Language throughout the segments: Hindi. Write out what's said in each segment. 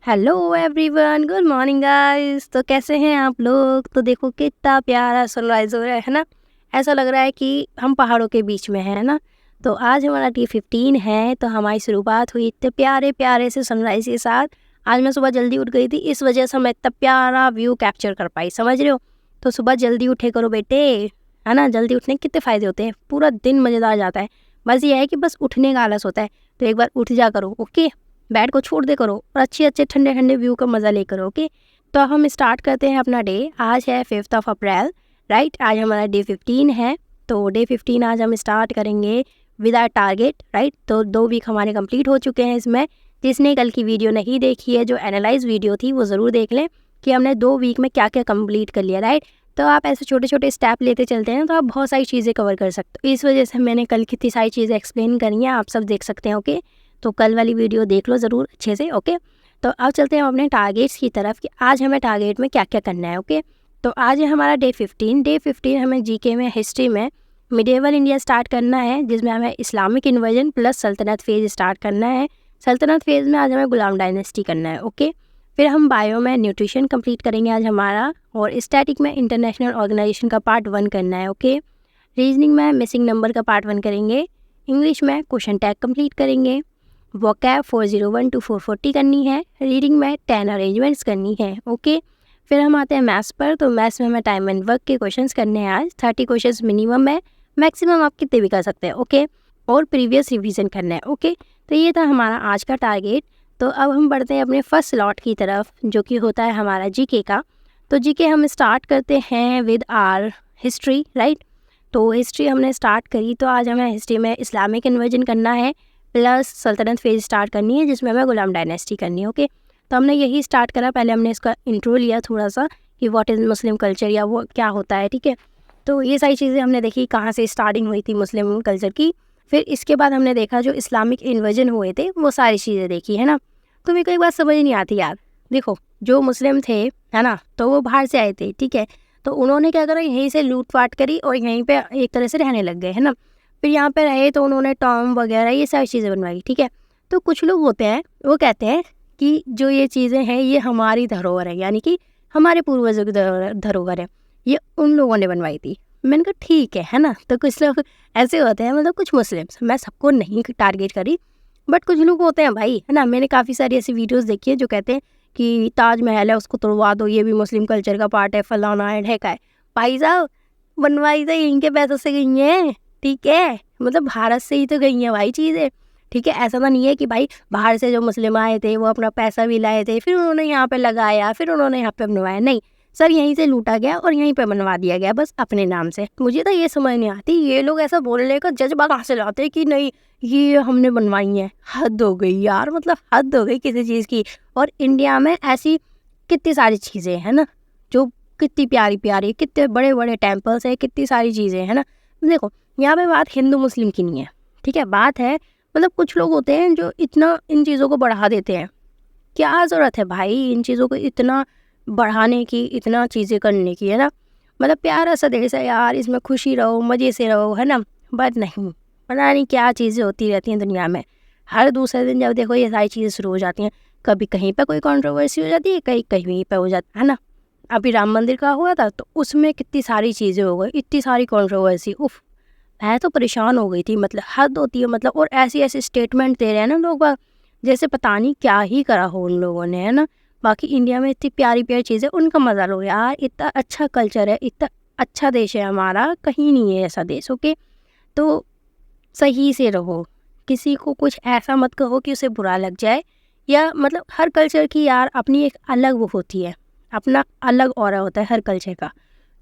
Hello everyone, good morning guys. तो कैसे हैं आप लोग? तो देखो कितना प्यारा सनराइज हो रहा है ना। ऐसा लग रहा है कि हम पहाड़ों के बीच में हैं, है ना। तो आज हमारा डे 15 है, तो हमारी शुरुआत हुई इतने प्यारे प्यारे से सनराइज के साथ। आज मैं सुबह जल्दी उठ गई थी, इस वजह से मैं इतना प्यारा व्यू कैप्चर कर पाई, समझ रहे हो। तो सुबह जल्दी उठे करो बेटे, है ना। जल्दी उठने के कितने फ़ायदे होते हैं, पूरा दिन मज़ेदार जाता है। बस ये है कि बस उठने का आलस होता है, तो एक बार उठ जा करो, ओके। बेड को छोड़ दे करो और अच्छे अच्छे ठंडे ठंडे व्यू का मज़ा ले करो, ओके। तो अब हम स्टार्ट करते हैं अपना डे। आज है 5 अप्रैल, राइट। आज हमारा डे 15 है। तो डे 15 आज हम स्टार्ट करेंगे विद आर टारगेट, राइट। तो 2 वीक हमारे कंप्लीट हो चुके हैं इसमें। जिसने कल की वीडियो नहीं देखी है, जो एनालाइज वीडियो थी, वो ज़रूर देख लें कि हमने 2 वीक में क्या क्या कंप्लीट कर लिया, राइट। तो आप ऐसे छोटे छोटे स्टेप लेते चलते हैं तो आप बहुत सारी चीज़ें कवर कर सकते हो। इस वजह से मैंने कल कितनी सारी चीज़ें एक्सप्लेन करी हैं, आप सब देख सकते हैं, ओके। तो कल वाली वीडियो देख लो ज़रूर अच्छे से, ओके। तो अब चलते हैं अपने टारगेट्स की तरफ कि आज हमें टारगेट में क्या क्या करना है, ओके। तो आज है हमारा डे 15 हमें जीके में, हिस्ट्री में मिडेवल इंडिया स्टार्ट करना है, जिसमें हमें इस्लामिक इन्वर्जन प्लस सल्तनत फेज़ स्टार्ट करना है। सल्तनत फेज़ में आज हमें गुलाम डायनेस्टी करना है, ओके। फिर हम बायो में न्यूट्रिशन कंप्लीट करेंगे आज हमारा, और स्टैटिक में इंटरनेशनल ऑर्गेनाइजेशन का पार्ट 1 करना है, ओके। रीजनिंग में मिसिंग नंबर का पार्ट 1 करेंगे। इंग्लिश में क्वेश्चन टैग कंप्लीट करेंगे। वोकैब 401 to 440 करनी है। रीडिंग में 10 अरेंजमेंट्स करनी है, ओके। फिर हम आते हैं मैथ्स पर। तो मैथ्स में हमें टाइम एंड वर्क के क्वेश्चंस करने हैं आज। 30 क्वेश्चंस मिनिमम है, मैक्सिमम आप कितने भी कर सकते हैं, ओके। और प्रीवियस रिवीजन करना है, ओके। तो ये था हमारा आज का टारगेट। तो अब हम बढ़ते हैं अपने फर्स्ट स्लॉट की तरफ, जो कि होता है हमारा जीके का। तो जीके हम स्टार्ट करते हैं विद आर हिस्ट्री, राइट। तो हिस्ट्री हमने स्टार्ट करी, तो आज हमें हिस्ट्री में इस्लामिक इन्वर्जन करना है प्लस सल्तनत फेज स्टार्ट करनी है, जिसमें हमें गुलाम डायनेस्टी करनी है, ओके। तो हमने यही स्टार्ट करा। पहले हमने इसका इंट्रो लिया थोड़ा सा कि व्हाट इज़ मुस्लिम कल्चर, या वो क्या होता है, ठीक है। तो ये सारी चीज़ें हमने देखी, कहाँ से स्टार्टिंग हुई थी मुस्लिम कल्चर की। फिर इसके बाद हमने देखा जो इस्लामिक इन्वर्जन हुए थे, वो सारी चीज़ें देखी, है ना। तो मेरे को एक बात समझ नहीं आती यार। देखो, जो मुस्लिम थे, है ना, तो वो बाहर से आए थे, ठीक है। तो उन्होंने क्या करा, यहीं से लूट पाट करी और यहीं पे एक तरह से रहने लग गए, है ना। फिर यहाँ पे रहे तो उन्होंने टॉम वगैरह ये सारी चीज़ें बनवाई, ठीक है। तो कुछ लोग होते हैं, वो कहते हैं कि जो ये चीज़ें हैं ये हमारी धरोहर है, यानी कि हमारे पूर्वजों की धरोहर है, ये उन लोगों ने बनवाई थी। मैंने कहा ठीक है ना। तो कुछ लोग ऐसे होते हैं, मतलब कुछ मुस्लिम्स, मैं सबको नहीं टारगेट करी, बट कुछ लोग होते हैं भाई, है ना। मैंने काफ़ी सारी ऐसी वीडियोस देखी है जो कहते हैं कि ताजमहल है उसको तोड़वा दो, ये भी मुस्लिम कल्चर का पार्ट है, फलाना है, ढेका है। भाई साहब, बनवाई तो यहीं के पैसों से गई हैं, ठीक है। मतलब भारत से ही तो गई हैं भाई चीज़ें, ठीक है। ऐसा तो नहीं है कि भाई बाहर से जो मुस्लिम आए थे वो अपना पैसा भी लाए थे, फिर उन्होंने यहाँ पे लगाया, फिर उन्होंने यहाँ पे बनवाया, नहीं। सब यहीं से लूटा गया और यहीं पे बनवा दिया गया, बस अपने नाम से। मुझे तो ये समझ नहीं आती, ये लोग ऐसा बोलने का जज्बा कहाँ से लाते हैं कि नहीं ये हमने बनवाई है। हद हो गई यार, मतलब हद हो गई किसी चीज़ की। और इंडिया में ऐसी कितनी सारी चीज़ें हैं ना, जो कितनी प्यारी प्यारी, कितने बड़े बड़े टेम्पल्स हैं, कितनी सारी चीज़ें हैं ना। देखो, यहाँ पे बात हिंदू मुस्लिम की नहीं है, ठीक है। बात है, मतलब कुछ लोग होते हैं जो इतना इन चीज़ों को बढ़ा देते हैं। क्या ज़रूरत है भाई इन चीज़ों को इतना बढ़ाने की, इतना चीज़ें करने की, है ना। मतलब प्यारा सा देश है यार, इसमें खुशी रहो, मज़े से रहो, है ना। बट नहीं, पता नहीं क्या चीज़ें होती रहती हैं दुनिया में। हर दूसरे दिन जब देखो ये सारी चीज़ें शुरू हो जाती हैं, कभी कहीं पर कोई कंट्रोवर्सी हो जाती है, कहीं कहीं पर हो जाता है ना। अभी राम मंदिर का हुआ था, तो उसमें कितनी सारी चीज़ें हो गई, इतनी सारी कंट्रोवर्सी, उफ। मैं तो परेशान हो गई थी, मतलब हद होती है, मतलब। और ऐसी ऐसी स्टेटमेंट दे रहे हैं ना लोग बाग, जैसे पता नहीं क्या ही करा हो उन लोगों ने, है ना। बाकी इंडिया में इतनी प्यारी प्यारी चीज़ें, उनका मज़ा लो यार। इतना अच्छा कल्चर है, इतना अच्छा देश है हमारा, कहीं नहीं है ऐसा देश, ओके। तो सही से रहो, किसी को कुछ ऐसा मत कहो कि उसे बुरा लग जाए, या मतलब हर कल्चर की यार अपनी एक अलग वो होती है, अपना अलग ऑरा होता है हर कल्चर का,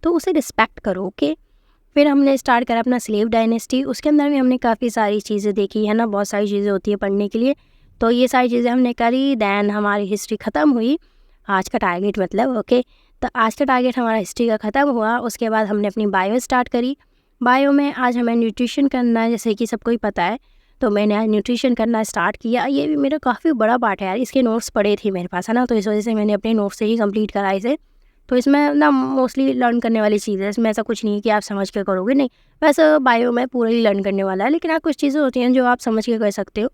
तो उसे रिस्पेक्ट करो, ओके। फिर हमने स्टार्ट करा अपना स्लेव डायनेस्टी। उसके अंदर भी हमने काफ़ी सारी चीज़ें देखी, है ना। बहुत सारी चीज़ें होती है पढ़ने के लिए, तो ये सारी चीज़ें हमने करी। दैन हमारी हिस्ट्री ख़त्म हुई, आज का टारगेट मतलब, ओके। तो आज का टारगेट हमारा हिस्ट्री का ख़त्म हुआ। उसके बाद हमने अपनी बायो स्टार्ट करी। बायो में आज हमें न्यूट्रिशन करना है, जैसे कि सबको ही पता है। तो मैंने आज न्यूट्रिशन करना स्टार्ट किया। ये भी मेरा काफ़ी बड़ा पार्ट है यार, इसके नोट्स पड़े थे मेरे पास, है ना। तो इस वजह से मैंने अपने नोट्स से ही कंप्लीट करा इसे। तो इसमें ना मोस्टली लर्न करने वाली चीज़ है, इसमें ऐसा कुछ नहीं है कि आप समझ के करोगे, नहीं। वैसे बायो में पूरा ही लर्न करने वाला है, लेकिन हाँ कुछ चीज़ें होती हैं जो आप समझ के कर सकते हो।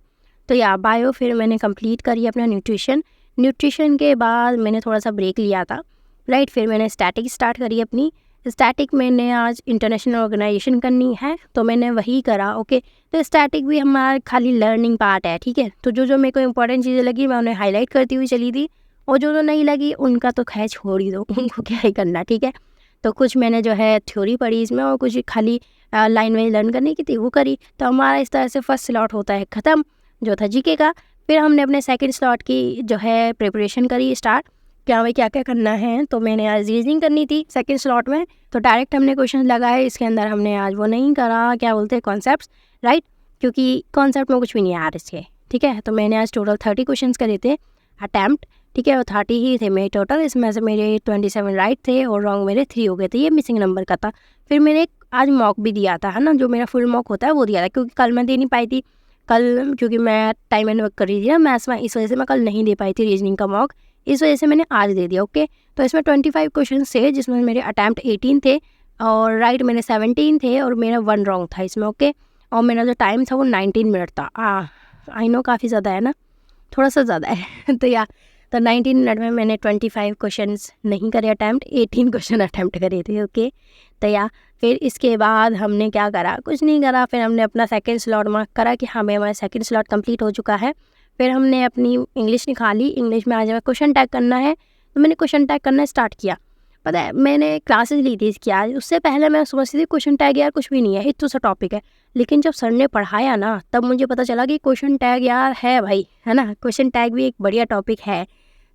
तो या बायो फिर मैंने कंप्लीट करी अपना न्यूट्रिशन। न्यूट्रिशन के बाद मैंने थोड़ा सा ब्रेक लिया था, राइट। फिर मैंने स्टैटिक स्टार्ट करी अपनी। स्टैटिक मैंने आज इंटरनेशनल ऑर्गेनाइजेशन करनी है तो मैंने वही करा, ओके। तो स्टैटिक भी हमारा खाली लर्निंग पार्ट है, ठीक है। तो जो जो मेरे को इंपॉर्टेंट चीज़ें लगी मैं उन्हें हाईलाइट करती हुई चली थी, और जो जो नहीं लगी उनका तो खैर छोड़ ही दो, उनको क्या ही करना, ठीक है। तो कुछ मैंने जो है थ्योरी पढ़ी इसमें, और कुछ खाली लाइन वाइज लर्न करने की थी वो करी। तो हमारा इस तरह से फर्स्ट स्लॉट होता है ख़त्म, जो था जीके का। फिर हमने अपने सेकंड स्लॉट की जो है प्रिपरेशन करी स्टार्ट, क्या भाई क्या क्या करना है। तो मैंने आज रीजनिंग करनी थी सेकंड स्लॉट में, तो डायरेक्ट हमने क्वेश्चन लगाए। इसके अंदर हमने आज वो नहीं करा, क्या बोलते हैं, कॉन्सेप्ट्स, राइट, क्योंकि कॉन्सेप्ट में कुछ भी नहीं आ रहा इसके, ठीक है। तो मैंने आज टोटल 30 क्वेश्चन करे थे अटैम्प्ट, ठीक है, और 30 ही थे मेरे टोटल। इसमें से मेरे 27 राइट थे और रॉन्ग मेरे 3 हो गए थे, ये मिसिंग नंबर का था। फिर मैंने आज मॉक भी दिया था, है ना, जो मेरा फुल मॉक होता है वो दिया था, क्योंकि कल मैं दे नहीं पाई थी। कल क्योंकि मैं टाइम एंड वर्क कर रही थी ना मैथ्स में, इस वजह से मैं कल नहीं दे पाई थी रीजनिंग का मॉक, इस वजह से मैंने आज दे दिया, ओके। तो इसमें 25 क्वेश्चन थे, जिसमें मेरे अटैम्प्ट 18 थे और राइट मेरे 17 थे, और मेरा 1 रॉन्ग था इसमें, ओके। और मेरा जो टाइम था वो 19 मिनट था। आई नो काफ़ी ज़्यादा है ना, थोड़ा सा ज़्यादा है तो 19 मिनट में मैंने 25 क्वेश्चंस नहीं करे अटैम्प्ट, 18 क्वेश्चन अटैम्प्ट करे थे, ओके। तो फिर इसके बाद हमने क्या करा, कुछ नहीं करा। फिर हमने अपना सेकंड स्लॉट मार्क करा कि हमें हमारा सेकंड स्लॉट कंप्लीट हो चुका है। फिर हमने अपनी इंग्लिश निकाली, इंग्लिश में आज हमें क्वेश्चन टैग करना है, तो मैंने क्वेश्चन टैग करना स्टार्ट किया। पता है मैंने क्लासेस ली थी इसकी आज, उससे पहले मैं समझती थी क्वेश्चन टैग यार कुछ भी नहीं है, इतना सा टॉपिक है। लेकिन जब सर ने पढ़ाया ना तब मुझे पता चला कि क्वेश्चन टैग यार है भाई, है ना, क्वेश्चन टैग भी एक बढ़िया टॉपिक है।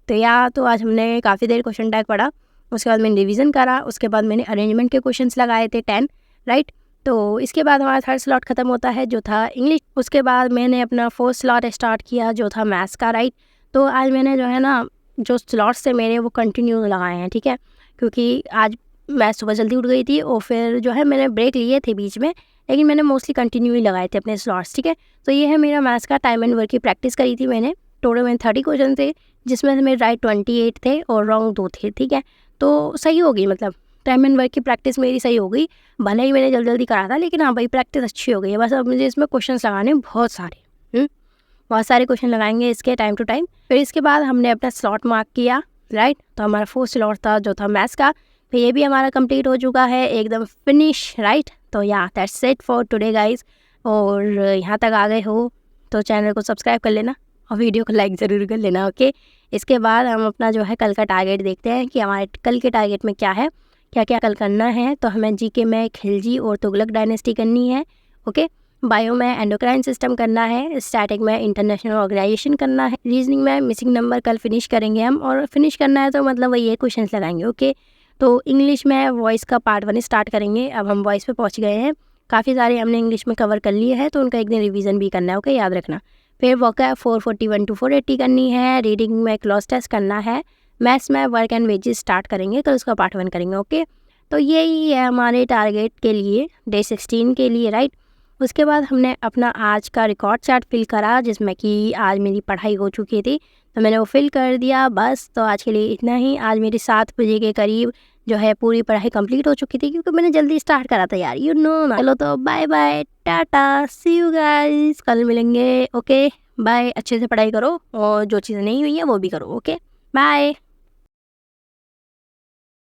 तो आज हमने काफ़ी देर क्वेश्चन टैग पढ़ा, उसके बाद मैंने रिवीजन करा, उसके बाद मैंने अरेंजमेंट के क्वेश्चंस लगाए थे 10, राइट। तो इसके बाद हमारा थर्ड स्लॉट ख़त्म होता है जो था इंग्लिश। उसके बाद मैंने अपना फोर्थ स्लॉट स्टार्ट किया जो था मैथ्स का, राइट। तो आज मैंने जो है ना जो स्लॉट्स थे मेरे वो कंटिन्यू लगाए हैं, ठीक है, क्योंकि आज मैं सुबह जल्दी उठ गई थी और फिर जो है मैंने ब्रेक लिए थे बीच में, लेकिन मैंने मोस्टली कंटिन्यू ही लगाए थे अपने स्लॉट्स, ठीक है। तो ये है मेरा मैथ्स का टाइम एंड वर्क की प्रैक्टिस करी थी मैंने। टोटल में 30 क्वेश्चन थे, जिसमें से मेरे राइट 28 थे और रॉन्ग 2 थे, ठीक है। तो सही हो गई, मतलब टाइम एंड वर्क की प्रैक्टिस मेरी सही हो गई। भले ही मैंने जल्दी जल्दी करा था, लेकिन हाँ भाई प्रैक्टिस अच्छी हो गई है। बस अब मुझे इसमें क्वेश्चन लगाने बहुत सारे, बहुत सारे क्वेश्चन लगाएंगे इसके टाइम टू टाइम। फिर इसके बाद हमने अपना स्लॉट मार्क किया, राइट। तो हमारा फोर्थ स्लॉट था जो था मैथ्स का, तो ये भी हमारा कंप्लीट हो चुका है, एकदम फिनिश, राइट। तो that's it for today guys. और यहाँ तक आ गए हो तो चैनल को सब्सक्राइब कर लेना और वीडियो को लाइक ज़रूर कर लेना, ओके। इसके बाद हम अपना जो है कल का टारगेट देखते हैं कि हमारे कल के टारगेट में क्या है, क्या क्या कल करना है। तो हमें जीके में खिलजी और तुगलक डायनेस्टी करनी है, ओके। बायो में एंडोक्राइन सिस्टम करना है, स्टैटिक में इंटरनेशनल ऑर्गेनाइजेशन करना है, रीजनिंग में मिसिंग नंबर कल फिनिश करेंगे हम, और फिनिश करना है तो मतलब वही है क्वेश्चन लगाएंगे, ओके। तो इंग्लिश में वॉइस का पार्ट 1 स्टार्ट करेंगे। अब हम वॉइस पे पहुंच गए हैं, काफ़ी सारे हमने इंग्लिश में कवर कर लिए हैं, तो उनका एक दिन रिवीजन भी करना है, ओके, याद रखना। फिर वोकैब 441 to 480 करनी है, रीडिंग में क्लॉज टेस्ट करना है, मैथ्स में वर्क एंड वेजेस स्टार्ट करेंगे, कल उसका पार्ट 1 करेंगे, ओके। तो यही है हमारे टारगेट के लिए डे 16 के लिए, राइट। उसके बाद हमने अपना आज का रिकॉर्ड चार्ट फिल करा, जिसमें कि आज मेरी पढ़ाई हो चुकी थी तो मैंने वो फिल कर दिया, बस। तो आज के लिए इतना ही। आज मेरी 7 बजे के करीब जो है पूरी पढ़ाई कंप्लीट हो चुकी थी, क्योंकि मैंने जल्दी स्टार्ट करा था यार, यू नो ना। चलो तो bye bye, tata, see you guys, कल मिलेंगे, ओके बाय। अच्छे से पढ़ाई करो और जो चीज़ें नहीं हुई हैं वो भी करो, ओके बाय।